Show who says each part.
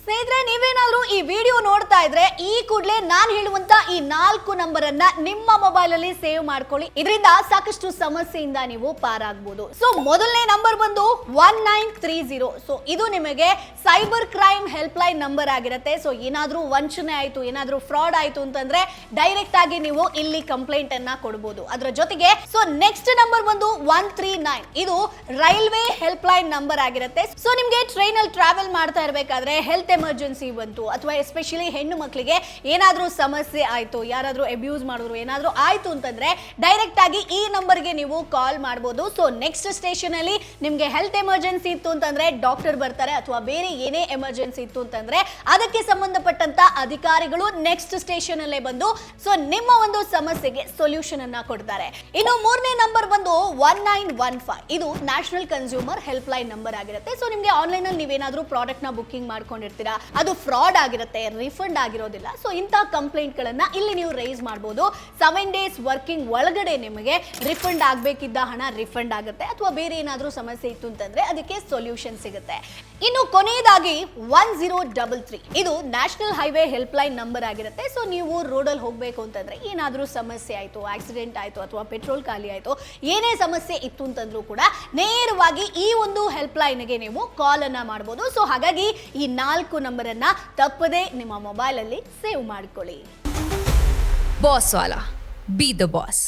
Speaker 1: ಸ್ನೇಹಿತರೆ, ನೀವೇನಾದ್ರೂ ಈ ವಿಡಿಯೋ ನೋಡ್ತಾ ಇದ್ರೆ ಈ ಕೂಡಲೇ ನಾನು ಹೇಳುವಂತ ಈ 4 ನಂಬರ್ ಅನ್ನ ನಿಮ್ಮ ಮೊಬೈಲ್ ಅಲ್ಲಿ ಸೇವ್ ಮಾಡ್ಕೊಳ್ಳಿ. ಇದರಿಂದ ಸಾಕಷ್ಟು ಸಮಸ್ಯೆಯಿಂದ ನೀವು ಪಾರಾಗಬಹುದು. ಸೊ ಮೊದಲನೇ ನಂಬರ್ ಬಂದು 1930. ಸೊ ಇದು ನಿಮಗೆ cyber crime help line number ಆಗಿರುತ್ತೆ. ಸೊ ಏನಾದ್ರೂ ವಂಚನೆ ಆಯ್ತು, ಏನಾದ್ರೂ ಫ್ರಾಡ್ ಆಯ್ತು ಅಂತಂದ್ರೆ ಡೈರೆಕ್ಟ್ ಆಗಿ ನೀವು ಇಲ್ಲಿ ಕಂಪ್ಲೇಂಟ್ ಅನ್ನ ಕೊಡಬಹುದು. ಅದರ ಜೊತೆಗೆ ಸೊ ನೆಕ್ಸ್ಟ್ ನಂಬರ್ ಬಂದು 139. ಇದು ರೈಲ್ವೆ ಹೆಲ್ಪ್ ಲೈನ್ ನಂಬರ್ ಆಗಿರುತ್ತೆ. ಸೊ ನಿಮ್ಗೆ ಟ್ರೈನ್ ಅಲ್ಲಿ ಟ್ರಾವೆಲ್ ಮಾಡ್ತಾ ಇರಬೇಕಾದ್ರೆ ಹೆಲ್ತ್ ಎಮರ್ಜೆನ್ಸಿ ಬಂತು ಅಥವಾ ಎಸ್ಪೆಷಲಿ ಹೆಣ್ಣು ಮಕ್ಕಳಿಗೆ ಏನಾದ್ರೂ ಸಮಸ್ಯೆ ಆಯ್ತು, ಯಾರಾದ್ರೂ ಅಬ್ಯೂಸ್ ಮಾಡಿದ್ರು, ಏನಾದ್ರೂ ಆಯ್ತು ಅಂತಂದ್ರೆ ಡೈರೆಕ್ಟ್ ಆಗಿ ಈ ನಂಬರ್ಗೆ ನೀವು ಕಾಲ್ ಮಾಡಬಹುದು. ಸೊ ನೆಕ್ಸ್ಟ್ ಸ್ಟೇಷನ್ ಅಲ್ಲಿ ನಿಮ್ಗೆ ಹೆಲ್ತ್ ಎಮರ್ಜೆನ್ಸಿ ಇತ್ತು ಅಂತಂದ್ರೆ ಡಾಕ್ಟರ್ ಬರ್ತಾರೆ, ಅಥವಾ ಬೇರೆ ಏನೇ ಎಮರ್ಜೆನ್ಸಿ ಇತ್ತು ಅಂತಂದ್ರೆ ಅದಕ್ಕೆ ಸಂಬಂಧಪಟ್ಟಂತ ಅಧಿಕಾರಿಗಳು ನೆಕ್ಸ್ಟ್ ಸ್ಟೇಷನ್ ಅಲ್ಲೇ ಬಂದು ಸೊ ನಿಮ್ಮ ಒಂದು ಸಮಸ್ಯೆಗೆ ಸೊಲ್ಯೂಷನ್ ಅನ್ನ ಕೊಡ್ತಾರೆ. ಇನ್ನು ಮೂರನೇ ನಂಬರ್ ಬಂದು 1915. ಇದು national consumer help line number ಆಗಿರುತ್ತೆ. ಸೊ ನಿಮ್ಗೆ ಆನ್ಲೈನ್ ಅಲ್ಲಿ ನೀವೇನಾದ್ರೂ ಪ್ರಾಡಕ್ಟ್ ನ ಬುಕ್ಕಿಂಗ್ ಮಾಡ್ಕೊಂಡಿರ್ತೀರಾ, ಅದು ಫ್ರಾಡ್ ಆಗಿರುತ್ತೆ, ರಿಫಂಡ್ ಆಗಿರೋದಿಲ್ಲ. ಸೊ ಇಂತಹ ಕಂಪ್ಲೇಂಟ್ ಗಳನ್ನ ಇಲ್ಲಿ ನೀವು ರೈಸ್ ಮಾಡಬಹುದು. 7 ಡೇಸ್ ವರ್ಕಿಂಗ್ ಒಳಗಡೆ ನಿಮಗೆ ರಿಫಂಡ್ ಆಗಬೇಕಿದ್ದ ಹಣ ರಿಫಂಡ್ ಆಗುತ್ತೆ, ಅಥವಾ ಬೇರೆ ಏನಾದ್ರೂ ಸಮಸ್ಯೆ ಇತ್ತು ಅಂತಂದ್ರೆ ಅದಕ್ಕೆ ಸೊಲ್ಯೂಷನ್ ಸಿಗುತ್ತೆ. ಇನ್ನು ಕೊನೆಯದಾಗಿ 1033. ಇದು national highway help line number ಆಗಿರುತ್ತೆ. ಸೊ ನೀವು ರೋಡಲ್ಲಿ ಹೋಗಬೇಕು ಅಂತಂದ್ರೆ ಏನಾದ್ರೂ ಸಮಸ್ಯೆ ಆಯ್ತು, ಆಕ್ಸಿಡೆಂಟ್ ಆಯ್ತು, ಅಥವಾ ಪೆಟ್ರೋಲ್ ಖಾಲಿ ಆಯ್ತು, ಏನೇ ಸಮಸ್ಯೆ ಇತ್ತು ಅಂತಂದ್ರೂ ಕೂಡ ನೇರವಾಗಿ ಈ ಒಂದು ಹೆಲ್ಪ್ ಲೈನ್ಗೆ ನೀವು ಕಾಲ್ ಅನ್ನ ಮಾಡಬಹುದು. ಸೊ ಹಾಗಾಗಿ ಈ 4 ನಂಬರ್ ಅನ್ನ ತಪ್ಪದೆ ನಿಮ್ಮ ಮೊಬೈಲ್ ಅಲ್ಲಿ ಸೇವ್ ಮಾಡ್ಕೊಳ್ಳಿ.
Speaker 2: Boss Vala, B the boss.